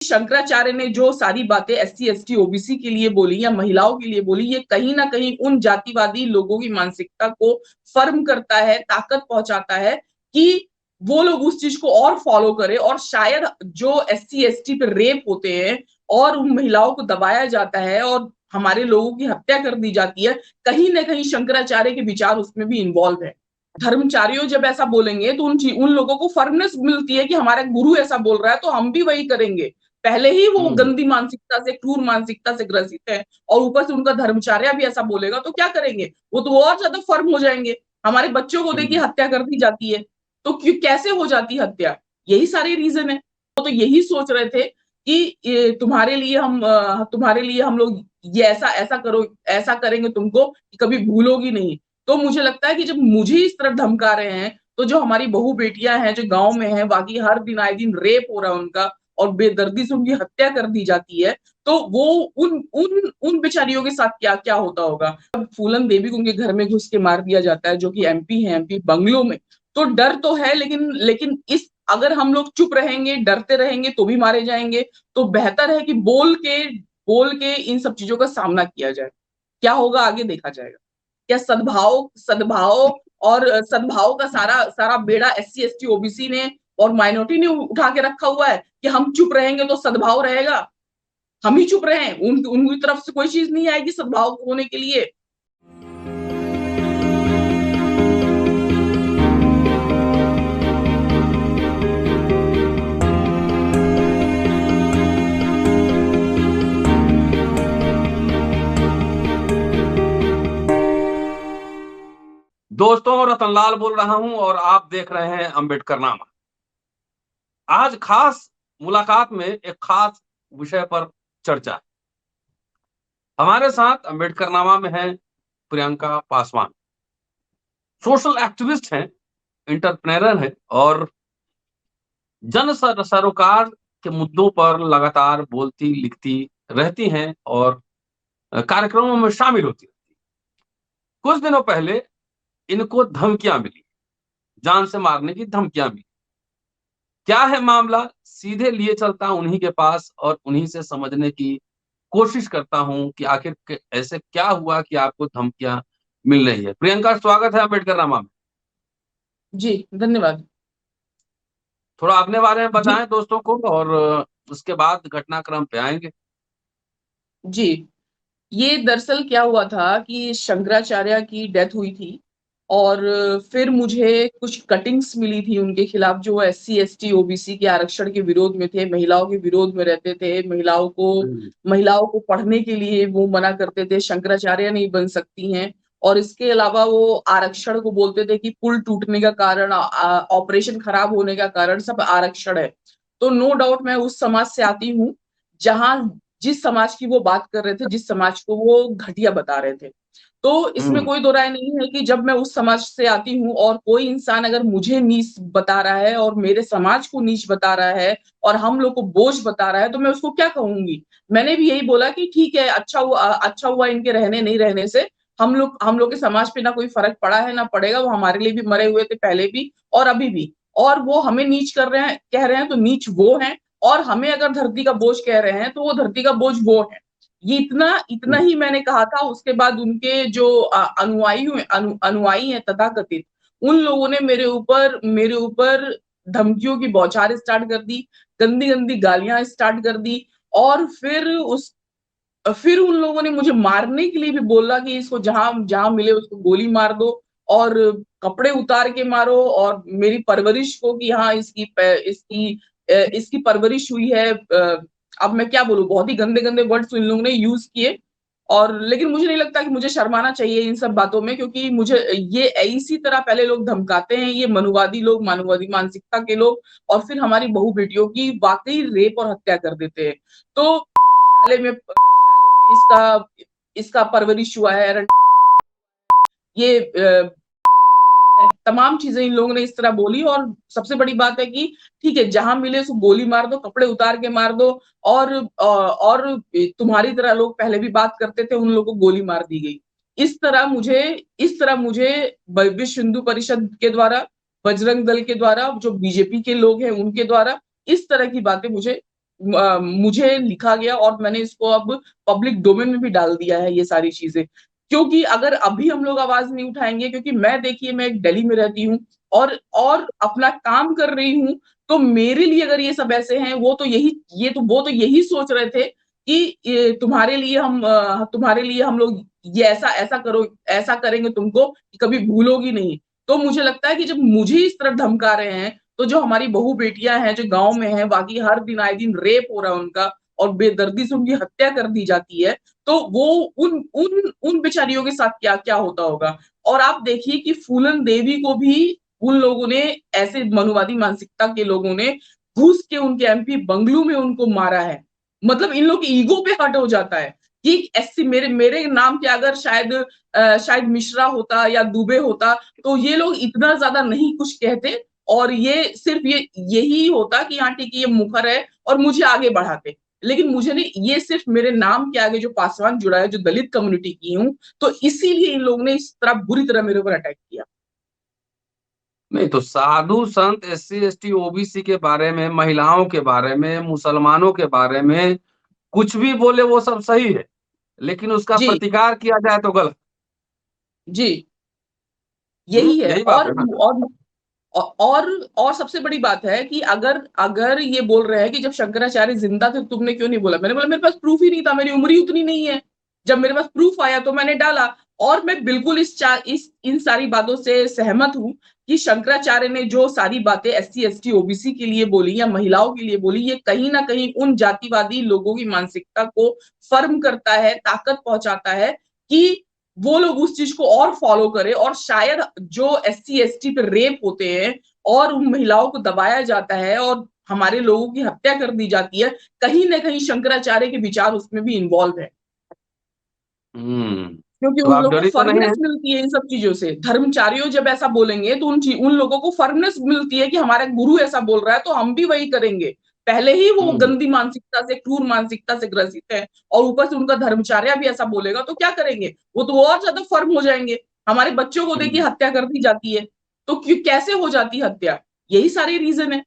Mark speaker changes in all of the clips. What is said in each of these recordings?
Speaker 1: शंकराचार्य ने जो सारी बातें एससी एसटी ओबीसी के लिए बोली या महिलाओं के लिए बोली, ये कहीं ना कहीं उन जातिवादी लोगों की मानसिकता को फर्म करता है, ताकत पहुंचाता है कि वो लोग उस चीज को और फॉलो करें। और शायद जो एससी एसटी पे रेप होते हैं और उन महिलाओं को दबाया जाता है और हमारे लोगों की हत्या कर दी जाती है, कहीं ना कहीं शंकराचार्य के विचार उसमें भी इन्वॉल्व है। धर्मचारियों जब ऐसा बोलेंगे तो उन लोगों को फर्मनेस मिलती है कि हमारा गुरु ऐसा बोल रहा है तो हम भी वही करेंगे। पहले ही वो गंदी मानसिकता से, क्रूर मानसिकता से ग्रसित है, और ऊपर से उनका धर्मचार्य भी ऐसा बोलेगा तो क्या करेंगे, वो तो और ज्यादा फर्म हो जाएंगे। हमारे बच्चों को देखिए हत्या कर दी जाती है, तो क्यों, कैसे हो जाती हत्या? यही सारे रीजन है। तो यही सोच रहे थे कि तुम्हारे लिए हम लोग ये ऐसा ऐसा करो, ऐसा करेंगे तुमको कि कभी भूलोगी नहीं। तो मुझे लगता है कि जब मुझे इस तरह धमका रहे हैं, तो जो हमारी बहू बेटियां हैं जो गांव में हैं, बाकी हर दिन आए दिन रेप हो रहा है उनका और बेदर्दी से उनकी हत्या कर दी जाती है, तो वो उन उन उन बेचारियों के साथ क्या क्या होता होगा। अब फूलन देवी को उनके घर में घुस के मार दिया जाता है, जो कि एमपी है, एमपी बंगलों में। तो डर तो है, लेकिन इस अगर हम लोग चुप रहेंगे, डरते रहेंगे तो भी मारे जाएंगे। तो बेहतर है कि बोल के इन सब चीजों का सामना किया जाए। क्या होगा आगे देखा जाएगा। क्या सद्भाव सद्भाव और सद्भाव का सारा सारा बेड़ा एससी एसटी ओबीसी ने और माइनॉरिटी ने उठा के रखा हुआ है कि हम चुप रहेंगे तो सद्भाव रहेगा। हम ही चुप रहे, उनकी तरफ से कोई चीज नहीं आएगी सद्भाव होने के लिए।
Speaker 2: दोस्तों, रतनलाल बोल रहा हूं और आप देख रहे हैं अम्बेडकरनामा। आज खास मुलाकात में एक खास विषय पर चर्चा है। हमारे साथ अम्बेडकरनामा में है प्रियंका पासवान। सोशल एक्टिविस्ट हैं, एंटरप्रेन्योर हैं और जन सरोकार के मुद्दों पर लगातार बोलती लिखती रहती हैं और कार्यक्रमों में शामिल होती रहती हैं। कुछ दिनों पहले इनको धमकियां मिली, जान से मारने की धमकियां मिली। क्या है मामला, सीधे लिए चलता उन्हीं के पास और उन्हीं से समझने की कोशिश करता हूं कि आखिर ऐसे क्या हुआ कि आपको धमकियां मिल रही है। प्रियंका, स्वागत है अम्बेडकरनामा में।
Speaker 1: जी धन्यवाद।
Speaker 2: थोड़ा अपने बारे में
Speaker 1: जी
Speaker 2: बताएं दोस्तों को और उसके बाद घटनाक्रम पे आएंगे।
Speaker 1: जी, ये दरअसल क्या हुआ था कि शंकराचार्य की डेथ हुई थी, और फिर मुझे कुछ कटिंग्स मिली थी उनके खिलाफ, जो एससी एसटी ओबीसी के आरक्षण के विरोध में थे, महिलाओं के विरोध में रहते थे, महिलाओं को पढ़ने के लिए वो मना करते थे, शंकराचार्य नहीं बन सकती हैं। और इसके अलावा वो आरक्षण को बोलते थे कि पुल टूटने का कारण, ऑपरेशन खराब होने का कारण सब आरक्षण है। तो नो डाउट मैं उस समाज से आती हूँ जहां जिस समाज की वो बात कर रहे थे, जिस समाज को वो घटिया बता रहे थे। तो इसमें कोई दो राय नहीं है कि जब मैं उस समाज से आती हूँ और कोई इंसान अगर मुझे नीच बता रहा है और मेरे समाज को नीच बता रहा है और हम लोग को बोझ बता रहा है, तो मैं उसको क्या कहूंगी। मैंने भी यही बोला कि ठीक है, अच्छा हुआ इनके रहने नहीं रहने से। हम लोग के समाज पे ना कोई फर्क पड़ा है ना पड़ेगा, वो हमारे लिए भी मरे हुए थे पहले भी और अभी भी। और वो हमें नीच कर रहे हैं, कह रहे हैं, तो नीच वो है। और हमें अगर धरती का बोझ कह रहे हैं तो वो धरती का बोझ वो है। ये इतना इतना ही मैंने कहा था। उसके बाद उनके जो अनुयायी हैं तथाकथित, उन लोगों ने मेरे ऊपर धमकियों की बौछार स्टार्ट कर दी, गंदी गंदी गालियां स्टार्ट कर दी। और फिर उन लोगों ने मुझे मारने के लिए भी बोला कि इसको जहां जहां मिले उसको गोली मार दो, और कपड़े उतार के मारो, और मेरी परवरिश को कि हाँ इसकी परवरिश हुई है। अब मैं क्या बोलूं, बहुत ही गंदे गंदे वर्ड्स इन लोगों ने यूज किए। और लेकिन मुझे नहीं लगता कि मुझे शर्माना चाहिए इन सब बातों में, क्योंकि मुझे ये इसी तरह पहले लोग धमकाते हैं, ये मनुवादी लोग, मानववादी मानसिकता के लोग, और फिर हमारी बहू बेटियों की वाकई रेप और हत्या कर देते हैं। तो वैश्यालय में इसका परवरिश हुआ है। ये तमाम चीजें इन लोगों ने इस तरह बोली। और सबसे बड़ी बात है कि ठीक है, जहां मिले उसको गोली मार दो, कपड़े उतार के मार दो। और तुम्हारी तरह लोग पहले भी बात करते थे, उन लोगों को गोली मार दी गई। इस तरह मुझे विश्व हिंदू परिषद के द्वारा, बजरंग दल के द्वारा, जो बीजेपी के लोग हैं उनके द्वारा इस तरह की बातें मुझे मुझे लिखा गया और मैंने इसको अब पब्लिक डोमेन में भी डाल दिया है ये सारी चीजें। क्योंकि अगर अभी हम लोग आवाज नहीं उठाएंगे, क्योंकि मैं देखिए मैं एक दिल्ली में रहती हूँ और अपना काम कर रही हूँ, तो मेरे लिए अगर ये सब ऐसे हैं, वो तो यही सोच रहे थे कि तुम्हारे लिए हम लोग ये ऐसा ऐसा करो, ऐसा करेंगे तुमको कि कभी भूलोगी नहीं। तो मुझे लगता है कि जब मुझे इस तरह धमका रहे हैं, तो जो हमारी बहू बेटियां हैं जो गांव में हैं, बाकी हर दिन आए दिन रेप हो रहा है उनका और बेदर्दी से उनकी हत्या कर दी जाती है, तो वो उन उन उन बेचारियों के साथ क्या क्या होता होगा। और आप देखिए कि फूलन देवी को भी उन लोगों ने, ऐसे मनुवादी मानसिकता के लोगों ने घुस के उनके एमपी बंगलू में उनको मारा है। मतलब इन लोग की ईगो पे हट हो जाता है कि एससी, मेरे मेरे नाम के अगर शायद मिश्रा होता या दुबे होता, तो ये लोग इतना ज्यादा नहीं कुछ कहते, और ये सिर्फ यही होता कि हाँ ठीक है ये मुखर है और मुझे आगे बढ़ाते। लेकिन मुझे नहीं, ये सिर्फ मेरे नाम के आगे जो पासवान जुड़ा है, जो दलित कम्युनिटी की हूँ, तो इसीलिए इन लोगों ने इस तरह बुरी तरह मेरे ऊपर अटैक किया।
Speaker 2: नहीं तो साधु संत एससी एसटी ओबीसी के बारे में, महिलाओं के बारे में, मुसलमानों के बारे में कुछ भी बोले वो सब सही है, लेकिन उसका
Speaker 1: जी
Speaker 2: प्रतिकार किया जाए तो गलत।
Speaker 1: जी, यही है।
Speaker 2: यही बात है ना।
Speaker 1: और सबसे बड़ी बात है कि अगर अगर ये बोल रहे हैं कि जब शंकराचार्य जिंदा थे तुमने क्यों नहीं बोला, मैंने बोला मेरे पास प्रूफ ही नहीं था, मेरी उम्र ही उतनी नहीं है। जब मेरे पास प्रूफ आया तो मैंने डाला। और मैं बिल्कुल इस इन सारी बातों से सहमत हूं कि शंकराचार्य ने जो सारी बातें एससी एसटी ओबीसी के लिए बोली या महिलाओं के लिए बोली, ये कहीं ना कहीं उन जातिवादी लोगों की मानसिकता को फर्म करता है, ताकत पहुंचाता है कि वो लोग उस चीज को और फॉलो करें। और शायद जो एससी एसटी पे रेप होते हैं और उन महिलाओं को दबाया जाता है और हमारे लोगों की हत्या कर दी जाती है, कहीं ना कहीं शंकराचार्य के विचार उसमें भी इन्वॉल्व है।
Speaker 2: हम्म।
Speaker 1: क्योंकि
Speaker 2: तो
Speaker 1: उन
Speaker 2: आप
Speaker 1: लोगों को
Speaker 2: डरी तो नहीं है?
Speaker 1: फर्मनेस मिलती है इन सब चीजों से। धर्मचारियों जब ऐसा बोलेंगे तो उन लोगों को फर्मनेस मिलती है कि हमारा गुरु ऐसा बोल रहा है तो हम भी वही करेंगे। पहले ही वो
Speaker 2: हम्म।
Speaker 1: गंदी मानसिकता से, क्रूर मानसिकता से ग्रसित है, और ऊपर से उनका धर्मचार्य भी ऐसा बोलेगा तो क्या करेंगे, वो तो और ज्यादा फर्म हो जाएंगे। हमारे बच्चों को देखिए
Speaker 2: हम्म।
Speaker 1: हत्या कर दी जाती है, तो कैसे हो जाती हत्या? यही सारे रीजन है।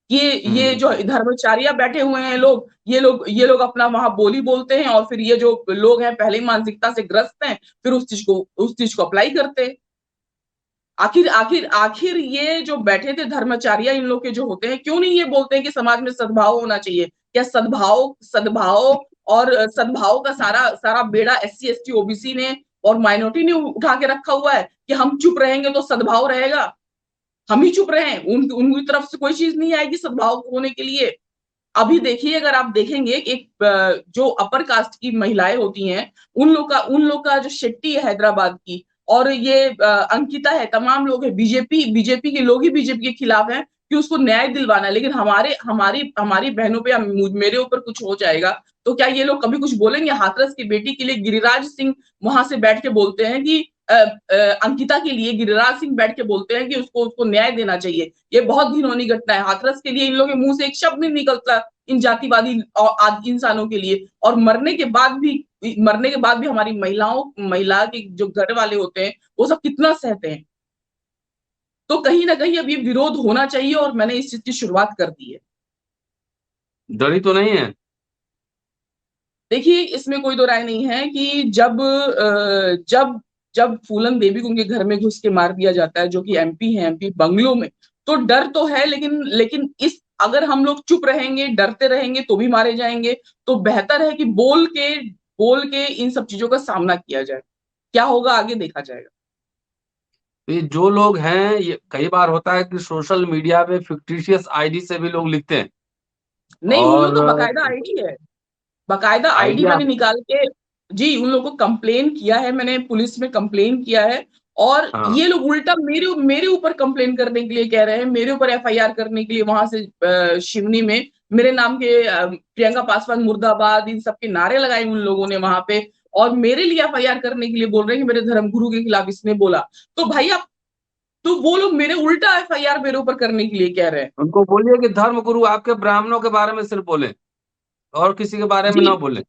Speaker 1: ये जो
Speaker 2: हम्म।
Speaker 1: धर्मचारिया बैठे हुए हैं लोग, ये लोग अपना वहां बोली बोलते हैं, और फिर ये जो लोग हैं पहले ही मानसिकता से ग्रस्त हैं, फिर उस चीज को अप्लाई करते हैं। आखिर आखिर आखिर ये जो बैठे थे धर्मचारिया, इन लोग के जो होते हैं, क्यों नहीं ये बोलते हैं कि समाज में सद्भाव होना चाहिए? क्या सद्भाव सद्भाव और सद्भाव का सारा सारा बेड़ा एससी एसटी ओबीसी ने और माइनॉरिटी ने उठा के रखा हुआ है कि हम चुप रहेंगे तो सद्भाव रहेगा? हम ही चुप रहे, उनकी तरफ से कोई चीज नहीं आएगी सद्भाव होने के लिए। अभी देखिए, अगर आप देखेंगे एक जो अपर कास्ट की महिलाएं होती हैं, उन लोग का जो शेट्टी है हैदराबाद की, और ये अंकिता है, तमाम लोग है, बीजेपी के लोग ही बीजेपी के खिलाफ हैं कि उसको न्याय दिलवाना है। लेकिन हमारे हमारी हमारी बहनों पे मेरे ऊपर कुछ हो जाएगा तो क्या ये लोग कभी कुछ बोलेंगे? हाथरस की बेटी के लिए गिरिराज सिंह वहां से बैठ के बोलते हैं कि अंकिता के लिए गिरिराज सिंह बैठ के बोलते हैं कि उसको उसको न्याय देना चाहिए। ये बहुत घिनौनी घटना है। हाथरस के लिए इन लोगों के मुंह से एक शब्द नहीं निकलता इन जातिवादी इंसानों के लिए। और मरने के बाद भी हमारी महिला के जो घर वाले होते हैं वो सब कितना सहते हैं। तो कहीं ना कहीं अब ये विरोध होना चाहिए, और मैंने इस चीज की शुरुआत कर दी है।
Speaker 2: डरी तो नहीं है?
Speaker 1: देखिए, इसमें कोई दो राय नहीं है कि जब जब फूलन देवी को उनके घर में घुस के मार दिया जाता है, जो कि एमपी है, एमपी बंगलो में, तो डर तो है। लेकिन इस अगर हम लोग चुप रहेंगे, डरते रहेंगे तो भी मारे जाएंगे। तो बेहतर है कि बोल के इन सब चीजों का सामना किया जाए। क्या होगा आगे देखा जाएगा।
Speaker 2: तो ये जो लोग हैं, ये कई बार होता है कि सोशल मीडिया पे फिक्टिशियस आईडी से भी लोग लिखते हैं
Speaker 1: नहीं, उन लोग
Speaker 2: और
Speaker 1: का बकायदा आईडी है। बकायदा आईडी
Speaker 2: आइडिया।
Speaker 1: मैंने निकाल के, जी, उन लोगों को कंप्लेन किया है, मैंने पुलिस में कंप्लेन किया है। और
Speaker 2: हाँ।
Speaker 1: ये लोग उल्टा मेरे मेरे ऊपर कंप्लेन करने के लिए कह रहे हैं, मेरे ऊपर एफआईआर करने के लिए वहां से शिवनी में मेरे नाम के प्रियंका पासवान मुर्दाबाद इन सब के नारे लगाए उन लोगों ने वहां पे। और मेरे लिए एफआईआर करने के लिए बोल रहे हैं कि मेरे धर्मगुरु के खिलाफ इसने बोला। तो भाई आप, तो वो लोग मेरे उल्टा एफआईआर मेरे ऊपर करने के लिए कह रहे हैं।
Speaker 2: उनको बोलिए कि धर्म गुरु आपके ब्राह्मणों के बारे में सिर्फ बोले और किसी के बारे में
Speaker 1: जी
Speaker 2: ना बोले।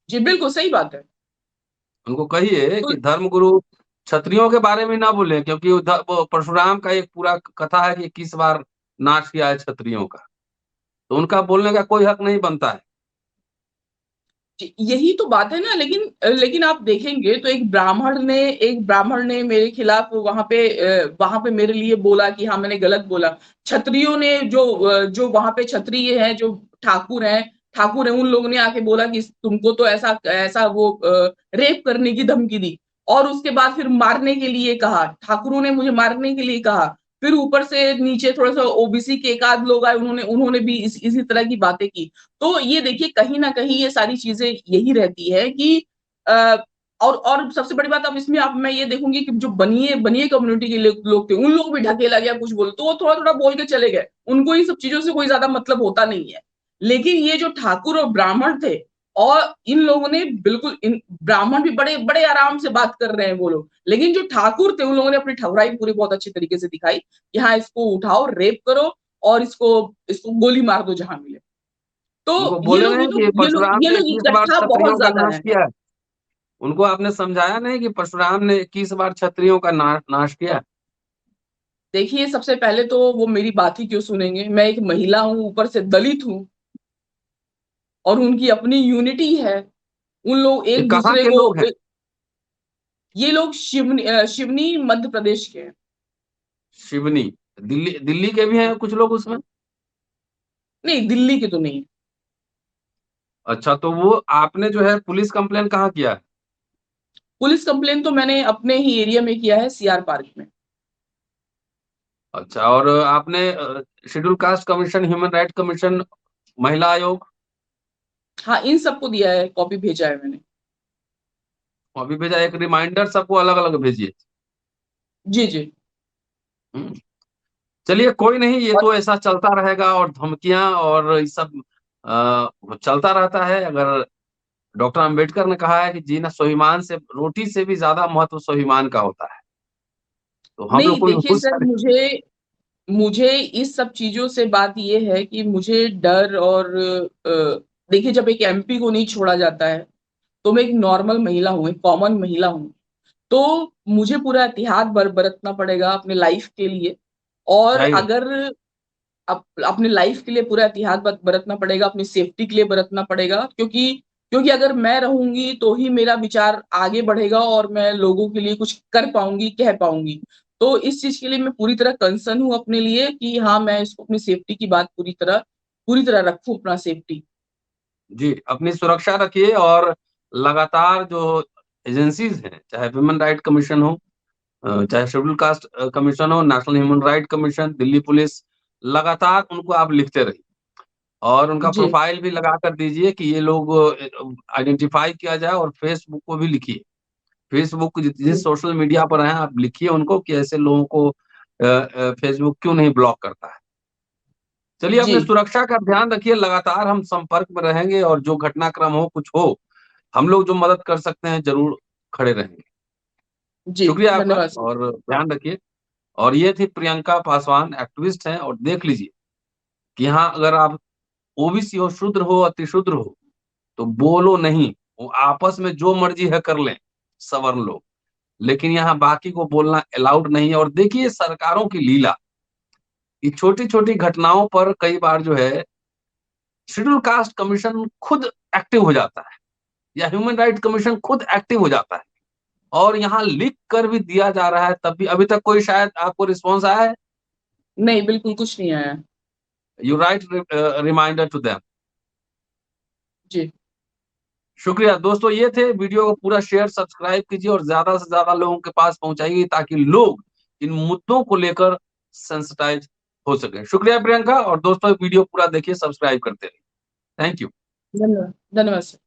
Speaker 1: जी, बिल्कुल सही बात है।
Speaker 2: उनको कहिए
Speaker 1: तो
Speaker 2: कि धर्म गुरु क्षत्रियों के बारे में ना बोले, क्योंकि वो परशुराम का एक पूरा कथा है कि 21 बार नाश किया है क्षत्रियों का। तो उनका बोलने का कोई हक नहीं बनता है।
Speaker 1: यही तो बात है ना। लेकिन लेकिन आप देखेंगे तो एक ब्राह्मण ने मेरे खिलाफ वहां पे मेरे लिए बोला कि हाँ मैंने गलत बोला। क्षत्रियों ने जो वहां पे क्षत्रिय हैं, जो ठाकुर हैं, उन लोगों ने आके बोला कि तुमको तो ऐसा ऐसा वो रेप करने की धमकी दी। और उसके बाद फिर मारने के लिए कहा, ठाकुरों ने मुझे मारने के लिए कहा। फिर ऊपर से नीचे थोड़ा सा ओबीसी के एक आध लोग आए, उन्होंने उन्होंने भी इसी तरह की बातें की। तो ये देखिए कहीं ना कहीं ये सारी चीजें यही रहती है कि आ, और सबसे बड़ी बात, अब मैं ये देखूंगी कि जो बनिए बनिए कम्युनिटी के लोग थे, उन लोग भी ढकेला गया कुछ बोले तो वो थोड़ा थोड़ा बोल के चले गए। उनको इन सब चीजों से कोई ज्यादा मतलब होता नहीं है। लेकिन ये जो ठाकुर और ब्राह्मण थे, और इन लोगों ने बिल्कुल, इन ब्राह्मण भी बड़े बड़े आराम से बात कर रहे हैं वो लोग, लेकिन जो ठाकुर थे उन लोगों ने अपनी ठवराई पूरी बहुत अच्छी तरीके से दिखाई कि हाँ इसको उठाओ, रेप करो, और इसको इसको गोली मार दो जहां मिले।
Speaker 2: उनको
Speaker 1: तो
Speaker 2: बोले नहीं कि परशुराम
Speaker 1: ये
Speaker 2: ने
Speaker 1: लोग
Speaker 2: 21 बार
Speaker 1: इकट्ठा बहुत
Speaker 2: क्षत्रियों का
Speaker 1: ज्यादा
Speaker 2: नाश
Speaker 1: है।
Speaker 2: किया है। उनको आपने समझाया नहीं कि परशुराम ने 21 बार क्षत्रियों का नाश किया।
Speaker 1: देखिए सबसे पहले तो वो मेरी बात ही क्यों सुनेंगे। मैं एक महिला हूं, ऊपर से दलित हूं, और उनकी अपनी यूनिटी है। उन लोग
Speaker 2: ये
Speaker 1: एक
Speaker 2: कहाँ
Speaker 1: दूसरे
Speaker 2: के
Speaker 1: को
Speaker 2: लोग हैं?
Speaker 1: ये लोग शिवनी मध्य प्रदेश के हैं।
Speaker 2: शिवनी? दिल्ली दिल्ली के भी हैं कुछ लोग उसमें?
Speaker 1: नहीं, दिल्ली के तो नहीं।
Speaker 2: अच्छा, तो वो आपने जो है पुलिस कंप्लेन कहाँ किया है?
Speaker 1: पुलिस कंप्लेन तो मैंने अपने ही एरिया में किया है, सीआर पार्क में।
Speaker 2: अच्छा, और आपने schedule caste commission, human right commission, महिला आयोग,
Speaker 1: हाँ, इन सबको दिया है, कॉपी भेजा है मैंने।
Speaker 2: अभी भेजा? एक रिमाइंडर सबको अलग अलग भेजिए।
Speaker 1: जी जी।
Speaker 2: हम्म। चलिए कोई नहीं, ये
Speaker 1: और
Speaker 2: तो ऐसा चलता रहेगा, और धमकियां और ये सब चलता रहता है। अगर डॉक्टर अंबेडकर ने कहा है कि जीना स्वाभिमान से, रोटी से भी ज्यादा महत्व स्वाभिमान का होता है, तो हम लोग
Speaker 1: नहीं,
Speaker 2: को भी
Speaker 1: देखिए
Speaker 2: बहुत
Speaker 1: सर,
Speaker 2: सारे।
Speaker 1: मुझे मुझे इस सब चीजों से बात ये है कि मुझे डर और देखिए जब एक एमपी को नहीं छोड़ा जाता है, तो मैं एक नॉर्मल महिला हूँ, एक कॉमन महिला हूँ। तो मुझे पूरा एहतियात बरतना पड़ेगा अपने लाइफ के लिए। और
Speaker 2: जाहिर है।
Speaker 1: अगर अपने लाइफ के लिए पूरा एहतियात बरतना पड़ेगा, अपनी सेफ्टी के लिए बरतना पड़ेगा, क्योंकि क्योंकि अगर मैं रहूंगी तो ही मेरा विचार आगे बढ़ेगा और मैं लोगों के लिए कुछ कर पाऊंगी, कह पाऊंगी। तो इस चीज के लिए मैं पूरी तरह कंसर्न हूँ अपने लिए कि हाँ मैं इसको अपनी सेफ्टी की बात पूरी तरह रखूं, अपना सेफ्टी।
Speaker 2: जी, अपनी सुरक्षा रखिए, और लगातार जो एजेंसीज हैं, चाहे ह्यूमन राइट कमीशन हो, चाहे शेड्यूल कास्ट कमीशन हो, national human right commission, Delhi police, लगातार उनको आप लिखते रहिए, और उनका
Speaker 1: जी
Speaker 2: प्रोफाइल भी लगा कर दीजिए कि ये लोग आइडेंटिफाई किया जाए, और फेसबुक को भी लिखिए। फेसबुक जिस
Speaker 1: जी
Speaker 2: सोशल मीडिया पर हैं, आप लिखिए उनको कि ऐसे लोगों को फेसबुक क्यों नहीं ब्लॉक करता है। चलिए,
Speaker 1: जी
Speaker 2: अपने सुरक्षा का ध्यान रखिए, लगातार हम संपर्क में रहेंगे, और जो घटनाक्रम हो, कुछ हो, हम लोग जो मदद कर सकते हैं जरूर खड़े रहेंगे।
Speaker 1: जी।
Speaker 2: शुक्रिया आपका,
Speaker 1: धन्यवाद सर।
Speaker 2: और ध्यान रखिए। और ये थी प्रियंका पासवान, एक्टिविस्ट हैं, और देख लीजिए कि यहाँ अगर आप ओबीसी हो, शूद्र हो, अतिशूद्र हो, तो बोलो नहीं। वो आपस में जो मर्जी है कर लें सवर्ण लोग, लेकिन यहाँ बाकी को बोलना अलाउड नहीं है। और देखिए सरकारों की लीला, ये छोटी छोटी घटनाओं पर कई बार जो है शेड्यूल कास्ट कमीशन खुद एक्टिव हो जाता है, या ह्यूमन राइट कमीशन खुद एक्टिव हो जाता है, और यहाँ लिख कर भी दिया जा रहा है, तब भी अभी तक कोई शायद आपको रिस्पॉन्स आया है?
Speaker 1: नहीं, बिल्कुल कुछ नहीं आया।
Speaker 2: You write reminder to them.
Speaker 1: जी।
Speaker 2: शुक्रिया दोस्तों, ये थे। वीडियो को पूरा शेयर, सब्सक्राइब कीजिए, और ज्यादा से ज्यादा लोगों के पास पहुंचाइए, ताकि लोग इन मुद्दों को लेकर सेंसिटाइज हो सके। शुक्रिया प्रियंका, और दोस्तों वीडियो पूरा देखिए, सब्सक्राइब करते रहिए। Thank you.
Speaker 1: धन्यवाद, धन्यवाद सर।